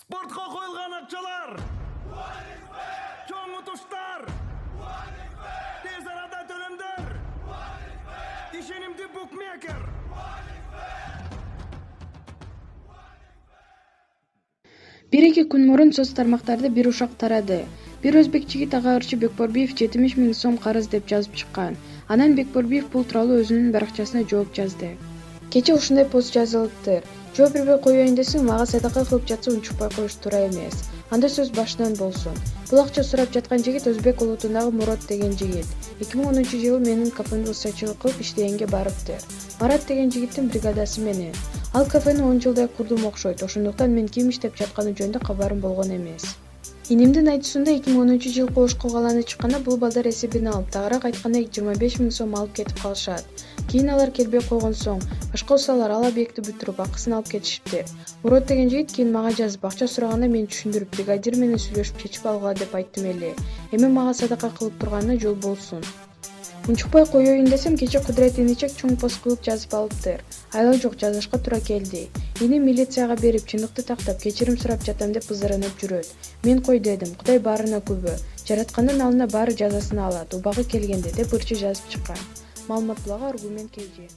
Спортқа қойылған ақшалар, чоң ұтыштар, тез арада төлемдер, ишенимді букмекер. Бир-эки күн мурун соц тармактарда бир ушак тарады. Бир өзбек жигит ага ырчы Бекборбиев 70 000 сом карыз деп жазып чыккан. Анан Бекборбиев бул тууралуу өзүнүн баракчасына жооп жазды. Кече ушундай пост жазылыптыр. Жооп бербей коеюн десең, мага садака кылып жатса унчукпай коюш туура эмес. Андай сөз башынан болсун. Бул акча сурап жаткан жигит өзбек улутундагы Мурат деген жигит. 2010-жылы менин кафемде сачылык кылып иштегенге барыптыр. Марат деген жигиттин бригадасы менен. Ал кафени 10 жылдай курдум окшойт. Ошондуктан мен ким иштеп жатканы жөнүндө кабарым болгон эмес. Инимдин айтуусунда 2010-жылкы ошко каланы чыкканда бул балдар эсебин алып, тагыраак айтканда 25 000 сом алып кетип калышат. Кийин алар келбей койгон соң, башка усталар ал объектти бүтүрүп, акысын алып кетишиптир. Мурат деген жигит кийин мага жазып, акча сураганда мен түшүндүрүп, бригадир менен сүйлөшүп чечип алгыла деп айттым эле. Эми мага садака кылып турганына жол болсун. Унчукпай коеюн десем, кече Кудрет иничек чоң пост кылып жазып алыптыр. Айла жок, жазышка туура келди. Иним милицияга берип, чындыкты тактап, кечирим сурап жатам деп ызырынып жүрөт. Мен кой дедим, Кудай баарына күбө. Жараткандын алдында баары жазасын алат, убагы келгенде деп ырчы жазып чыккан. Маалымат блогу Аргумент KG.